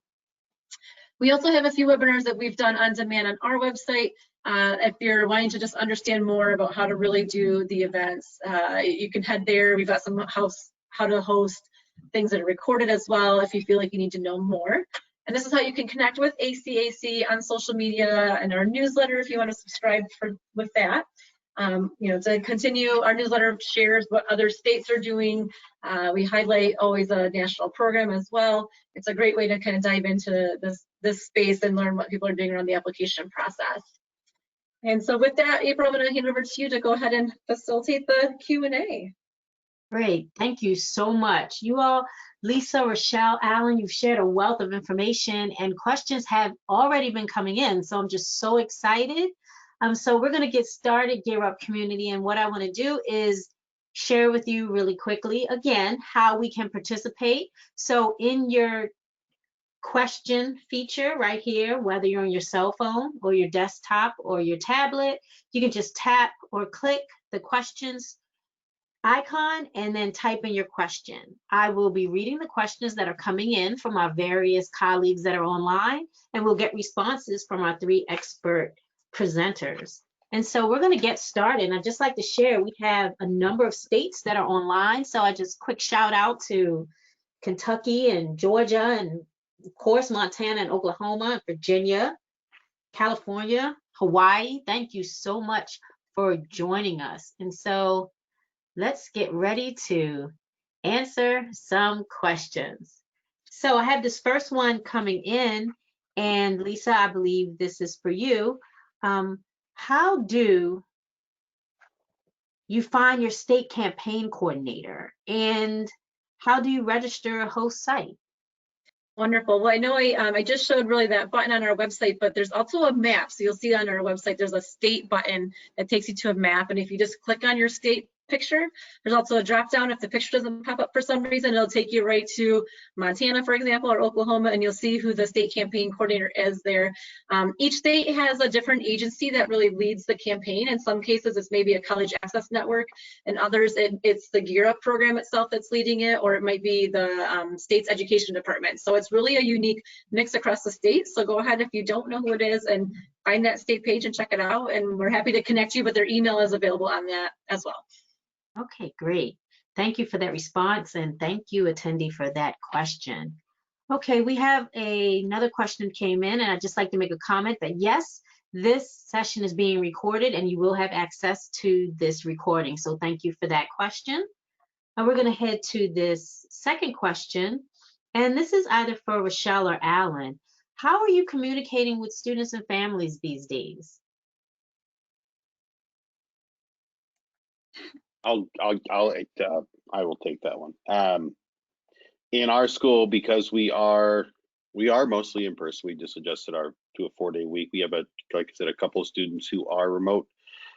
We also have a few webinars that we've done on demand on our website. If you're wanting to just understand more about how to really do the events, you can head there. We've got some how to host things that are recorded as well if you feel like you need to know more. And this is how you can connect with ACAC on social media and our newsletter if you want to subscribe with that. You know, to continue, our newsletter shares what other states are doing. We highlight always a national program as well. It's a great way to kind of dive into this space and learn what people are doing around the application process. And so with that, April, I'm going to hand over to you to go ahead and facilitate the Q&A. Great, thank you so much. You all, Lisa, Rachelle, Alan, you've shared a wealth of information and questions have already been coming in. So I'm just so excited. So we're gonna get started, Gear Up community. And what I wanna do is share with you really quickly, again, how we can participate. So in your question feature right here, whether you're on your cell phone or your desktop or your tablet, you can just tap or click the questions icon and then type in your question. I will be reading the questions that are coming in from our various colleagues that are online, and we'll get responses from our 3 expert presenters. And so we're going to get started. I'd just like to share, we have a number of states that are online. So I just quick shout out to Kentucky and Georgia and of course Montana and Oklahoma, Virginia, California, Hawaii. Thank you so much for joining us. And so let's get ready to answer some questions. So I have this first one coming in, and Lisa, I believe this is for you. How do you find your state campaign coordinator, and how do you register a host site? Wonderful. Well, I know I just showed really that button on our website, but there's also a map. So you'll see on our website, there's a state button that takes you to a map. And if you just click on your state picture, there's also a drop down. If the picture doesn't pop up for some reason, it'll take you right to Montana, for example, or Oklahoma, and you'll see who the state campaign coordinator is there. Each state has a different agency that really leads the campaign. In some cases, it's maybe a college access network. In others, it's the GEAR UP program itself that's leading it, or it might be the state's education department. So it's really a unique mix across the state. So go ahead if you don't know who it is and find that state page and check it out. And we're happy to connect you, but their email is available on that as well. Okay, great. Thank you for that response, and thank you, attendee, for that question. Okay, we have another question came in, and I'd just like to make a comment that yes, this session is being recorded and you will have access to this recording. So thank you for that question. And we're going to head to this second question, and this is either for Rachelle or Alan. How are you communicating with students and families these days? I will take that one. In our school, because we are mostly in person, we just adjusted to a 4-day week. We have like I said, a couple of students who are remote.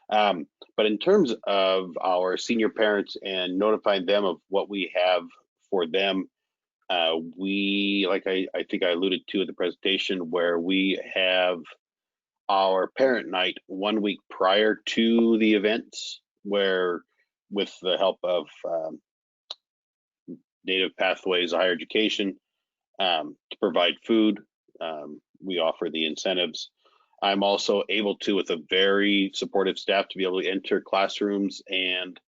But in terms of our senior parents and notifying them of what we have for them, we, like I think I alluded to in the presentation, where we have our parent night 1 week prior to the events, where with the help of Native Pathways Higher Education to provide food, we offer the incentives. I'm also able to, with a very supportive staff, to be able to enter classrooms and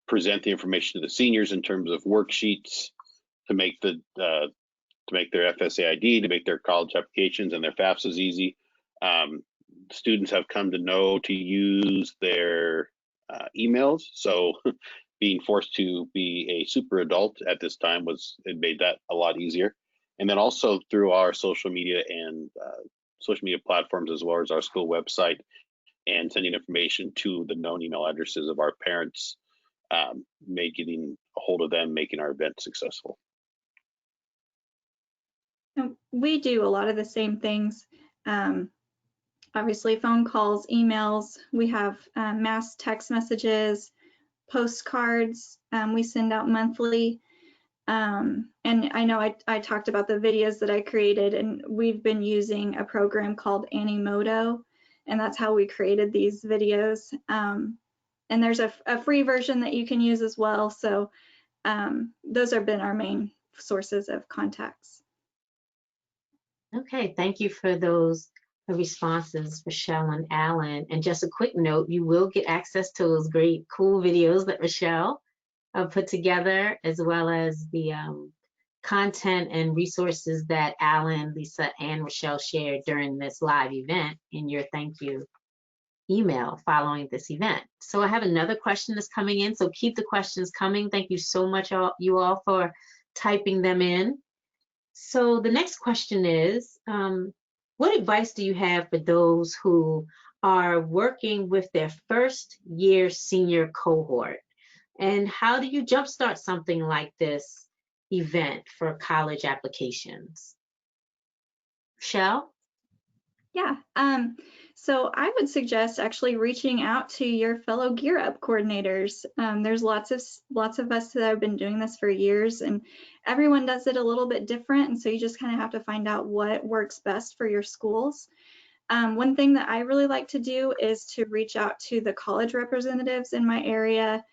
present the information to the seniors in terms of worksheets to make their FSA-ID, to make their college applications and their FAFSAs easy. Students have come to know to use their emails, so being forced to be a super adult at this time it made that a lot easier. And then also through our social media and social media platforms, as well as our school website, and sending information to the known email addresses of our parents, getting a hold of them, making our event successful. We do a lot of the same things. Obviously, phone calls, emails. We have mass text messages, postcards we send out monthly. And I know I talked about the videos that I created, and we've been using a program called Animoto, and that's how we created these videos. And there's a free version that you can use as well. So those have been our main sources of contacts. Okay, thank you for those responses, Rochelle and Alan. And just a quick note, you will get access to those great, cool videos that Rochelle put together, as well as the content and resources that Alan, Lisa, and Rochelle shared during this live event in your thank you email following this event. So I have another question that's coming in, so keep the questions coming. Thank you so much, you all, for typing them in. So the next question is, what advice do you have for those who are working with their first year senior cohort? And how do you jumpstart something like this event for college applications? Rochelle? Yeah, so I would suggest actually reaching out to your fellow Gear Up coordinators. There's lots of us that have been doing this for years, and everyone does it a little bit different, and so you just kind of have to find out what works best for your schools. One thing that I really like to do is to reach out to the college representatives in my area.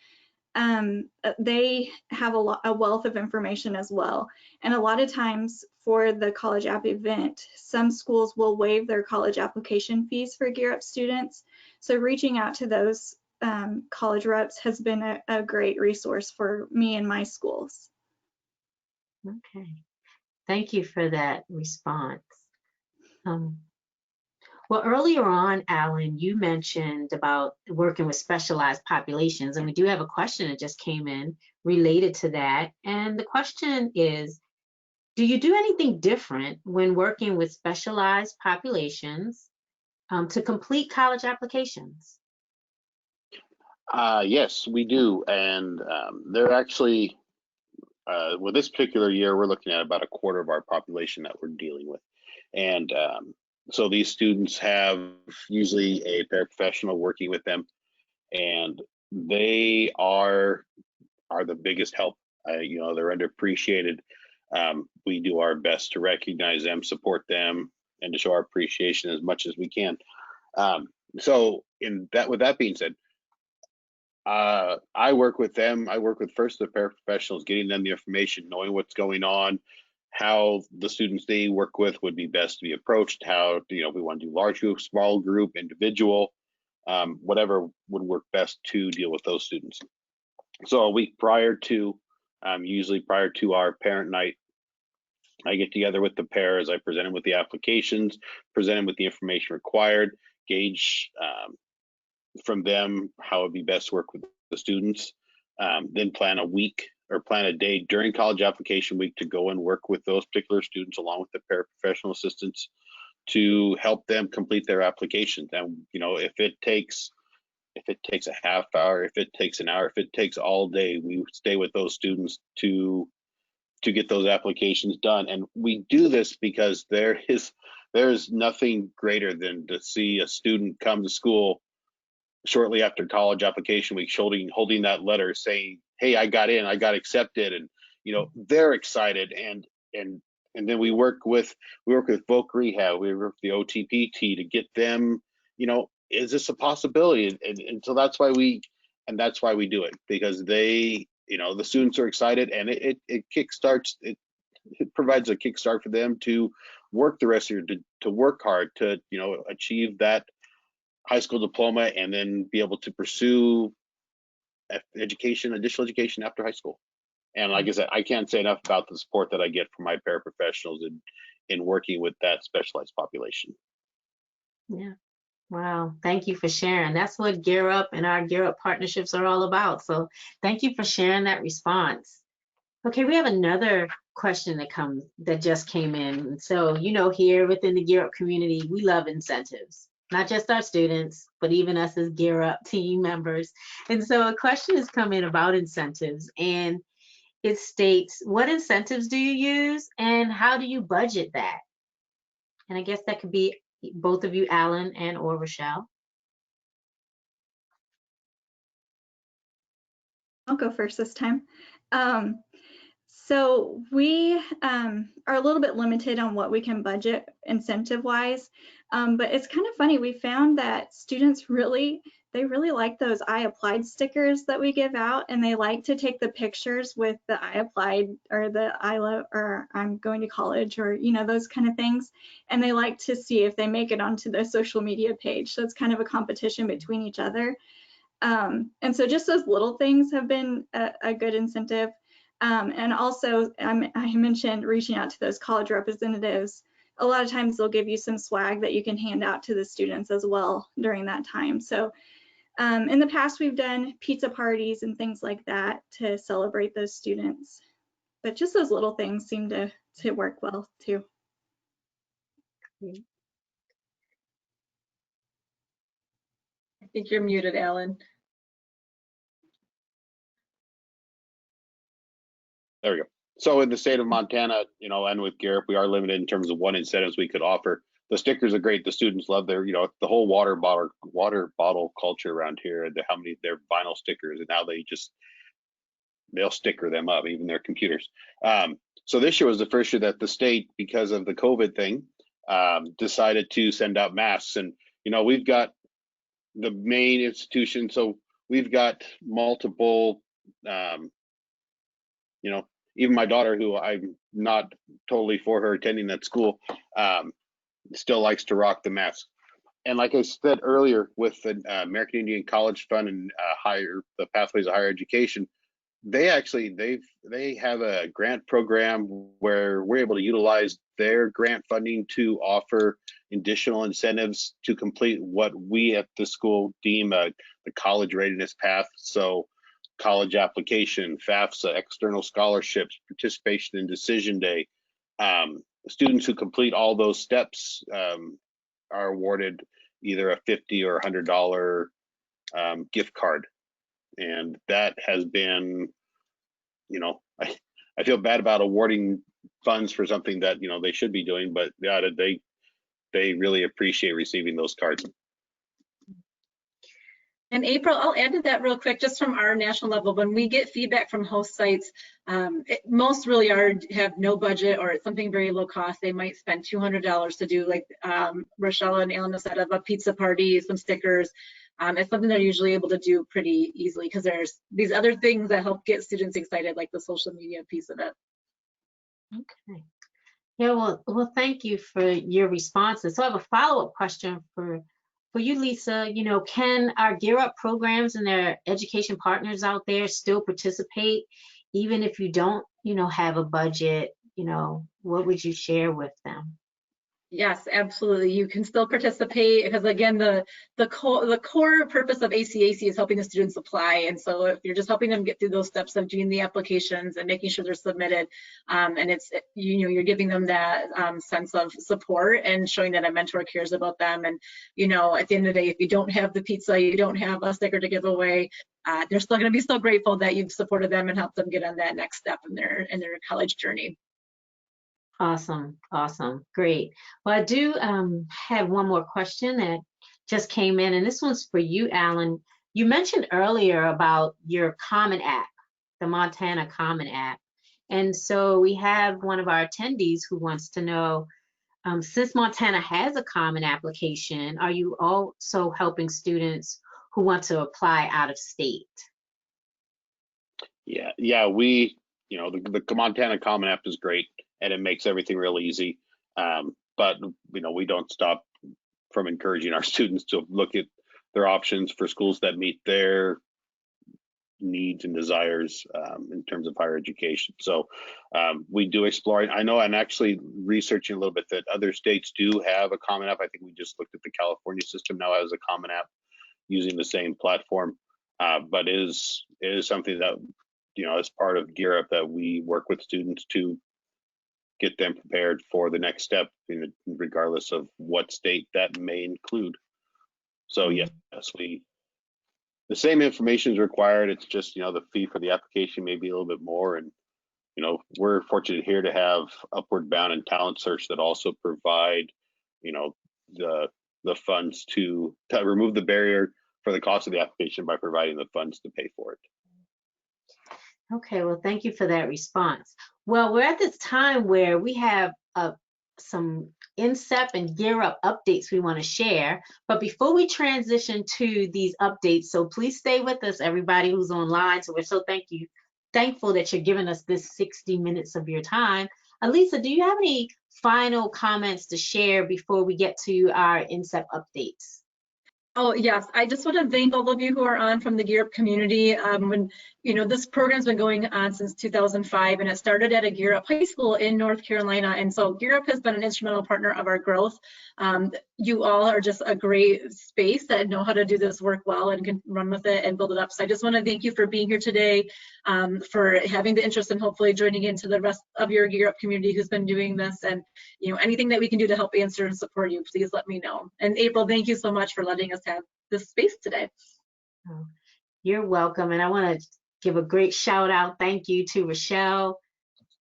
They have a wealth of information as well. And a lot of times for the College App event, some schools will waive their college application fees for Gear Up students. So reaching out to those college reps has been a great resource for me and my schools. Okay, thank you for that response. Well, earlier on, Alan, you mentioned about working with specialized populations, and we do have a question that just came in related to that. And the question is, do you do anything different when working with specialized populations to complete college applications? Yes, we do. And they're actually, with this particular year, we're looking at about a quarter of our population that we're dealing with. And so these students have usually a paraprofessional working with them, and they are the biggest help. You know, they're underappreciated. We do our best to recognize them, support them, and to show our appreciation as much as we can. So, with that being said, I work with them. I work with first the paraprofessionals, getting them the information, knowing what's going on, how the students they work with would be best to be approached, how, you know, we want to do large group, small group, individual, whatever would work best to deal with those students. So a week prior to, usually prior to our parent night, I get together with the pairs. I present them with the applications, present them with the information required, gauge from them how it would be best to work with the students, then plan a week or plan a day during college application week to go and work with those particular students along with the paraprofessional assistants to help them complete their applications. And, you know, if it takes a half hour, if it takes an hour, if it takes all day, we stay with those students to get those applications done. And we do this because there is nothing greater than to see a student come to school shortly after college application week holding that letter saying, hey, I got in, I got accepted, and, you know, they're excited. And then we work with voc rehab, we work with the OTPT to get them, you know, is this a possibility? And so that's why we do it, because they, you know, the students are excited, and it kickstarts, it provides a kickstart for them to work the rest of your, to work hard to, you know, achieve that high school diploma and then be able to pursue education, additional education after high school. And like I said, I can't say enough about the support that I get from my paraprofessionals in working with that specialized population. Yeah. Wow. Thank you for sharing. That's what Gear Up and our Gear Up partnerships are all about. So thank you for sharing that response. Okay, we have another question that just came in. So, you know, here within the Gear Up community, we love incentives, not just our students, but even us as Gear Up team members. And so a question has come in about incentives, and it states, what incentives do you use and how do you budget that? And I guess that could be both of you, Alan and or Rochelle. I'll go first this time. So we are a little bit limited on what we can budget incentive-wise, but it's kind of funny. We found that students really like those I applied stickers that we give out, and they like to take the pictures with the I applied or the I love or I'm going to college or those kind of things, and they like to see if they make it onto the social media page. So it's kind of a competition between each other, and so just those little things have been a good incentive. And also, I mentioned reaching out to those college representatives. A lot of times they'll give you some swag that you can hand out to the students as well during that time. So in the past, we've done pizza parties and things like that to celebrate those students. But just those little things seem to work well too. I think you're muted, Alan. There we go. So in the state of Montana, and with GEAR UP, we are limited in terms of what incentives we could offer. The stickers are great. The students love their, the whole water bottle culture around here. Their vinyl stickers, and now they'll sticker them up, even their computers. So this year was the first year that the state, because of the COVID thing, decided to send out masks. And we've got the main institution, so we've got multiple. Even my daughter, who I'm not totally for her attending that school, still likes to rock the mask. And like I said earlier, with the American Indian College Fund and the Pathways of Higher Education, they have a grant program where we're able to utilize their grant funding to offer additional incentives to complete what we at the school deem the college readiness path. So college application, FAFSA, external scholarships, participation in decision day. Students who complete all those steps are awarded either a $50 or $100 gift card. And that has been, I feel bad about awarding funds for something that, they should be doing, but yeah, they really appreciate receiving those cards. And April, I'll add to that real quick, just from our national level, when we get feedback from host sites, most really have no budget or it's something very low cost. They might spend $200 to do, like Rachelle and Alan said, of a pizza party, some stickers. It's something they're usually able to do pretty easily because there's these other things that help get students excited, like the social media piece of it. Okay. Yeah, well, thank you for your responses. So I have a follow-up question for you, Lisa. Can our GEAR UP programs and their education partners out there still participate, even if you don't, have a budget? What would you share with them? Yes, absolutely. You can still participate because, again, the core purpose of ACAC is helping the students apply. And so if you're just helping them get through those steps of doing the applications and making sure they're submitted, and it's, you're giving them that sense of support and showing that a mentor cares about them. And, at the end of the day, if you don't have the pizza, you don't have a sticker to give away, they're still going to be so grateful that you've supported them and helped them get on that next step in their college journey. Awesome. Great. Well, I do have one more question that just came in, and this one's for you, Alan. You mentioned earlier about your Common App, the Montana Common App. And so we have one of our attendees who wants to know, since Montana has a common application, are you also helping students who want to apply out of state? Yeah, we, the Montana Common App is great, and it makes everything real easy. But we don't stop from encouraging our students to look at their options for schools that meet their needs and desires in terms of higher education. So we do explore. I know I'm actually researching a little bit that other states do have a common app. I think we just looked at the California system now as a common app using the same platform. But it is something that, as part of GEAR UP, that we work with students to get them prepared for the next step, regardless of what state that may include. So yes, the same information is required. It's just, the fee for the application may be a little bit more. And, we're fortunate here to have Upward Bound and Talent Search that also provide, the funds to remove the barrier for the cost of the application by providing the funds to pay for it. Okay, well, thank you for that response. Well, we're at this time where we have some INSEP and GEAR Up updates we want to share. But before we transition to these updates, so please stay with us, everybody who's online. So we're so thankful that you're giving us this 60 minutes of your time. Lisa, do you have any final comments to share before we get to our INSEP updates? Oh, yes. I just want to thank all of you who are on from the GEAR Up community. This program's been going on since 2005, and it started at a GEAR Up high school in North Carolina. And so GEAR Up has been an instrumental partner of our growth. You all are just a great space that know how to do this work well and can run with it and build it up. So I just want to thank you for being here today, for having the interest and hopefully joining into the rest of your GEAR Up community who's been doing this. And anything that we can do to help answer and support you, please let me know. And April, thank you so much for letting us have this space today. Oh, you're welcome. And I want to give a great shout out. Thank you to Rachelle,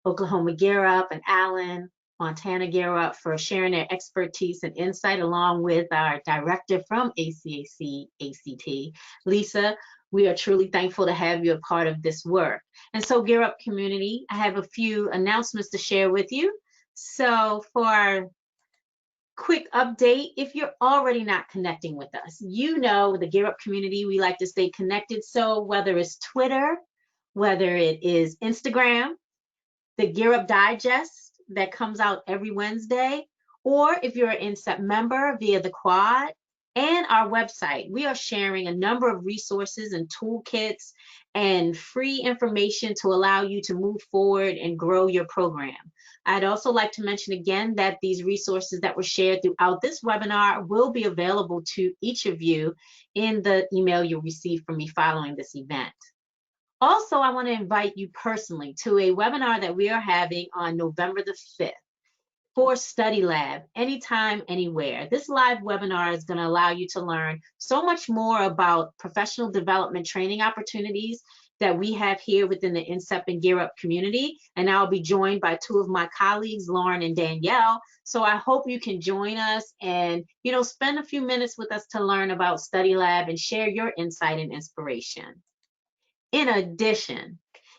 Oklahoma GEAR Up, and Alan, Montana GEAR Up for sharing their expertise and insight, along with our director from ACAC ACT, Lisa. We are truly thankful to have you a part of this work. And so GEAR Up community, I have a few announcements to share with you. So for our quick update, if you're already not connecting with us, the GEAR Up community, we like to stay connected. So whether it's Twitter, whether it is Instagram, the GEAR Up Digest that comes out every Wednesday, or if you're an INSEP member via the Quad and our website, we are sharing a number of resources and toolkits and free information to allow you to move forward and grow your program. I'd also like to mention again that these resources that were shared throughout this webinar will be available to each of you in the email you'll receive from me following this event. Also, I want to invite you personally to a webinar that we are having on November the 5th for Study Lab, anytime, anywhere. This live webinar is going to allow you to learn so much more about professional development training opportunities that we have here within the INSEP and GEAR Up community. And I'll be joined by two of my colleagues, Lauren and Danielle. So I hope you can join us and, spend a few minutes with us to learn about Study Lab and share your insight and inspiration. In addition,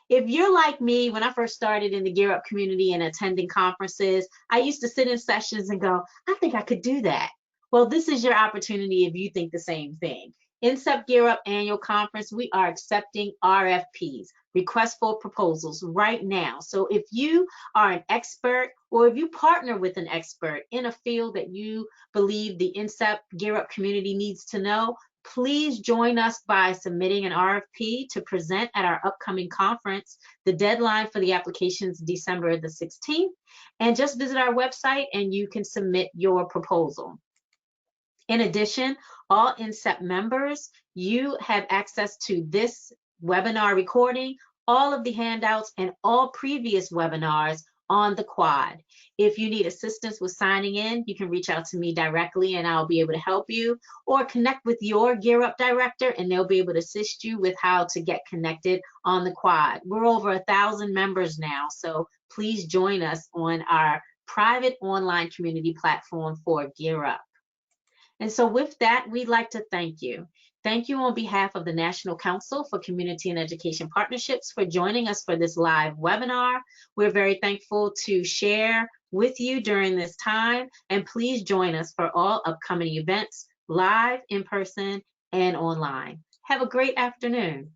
if you're like me, when I first started in the GEAR Up community and attending conferences, I used to sit in sessions and go, I think I could do that. Well, this is your opportunity if you think the same thing. INSEP GEAR Up Annual Conference, we are accepting RFPs, requests for proposals, right now. So if you are an expert or if you partner with an expert in a field that you believe the INSEP GEAR Up community needs to know, please join us by submitting an RFP to present at our upcoming conference. The deadline for the application is December the 16th. And just visit our website and you can submit your proposal. In addition, all INSEP members, you have access to this webinar recording, all of the handouts, and all previous webinars on the Quad. If you need assistance with signing in, you can reach out to me directly and I'll be able to help you, or connect with your GEAR Up director and they'll be able to assist you with how to get connected on the Quad. We're over 1,000 members now, so please join us on our private online community platform for GEAR Up. And so with that, we'd like to thank you. Thank you on behalf of the National Council for Community and Education Partnerships for joining us for this live webinar. We're very thankful to share with you during this time, and please join us for all upcoming events, live, in person, and online. Have a great afternoon.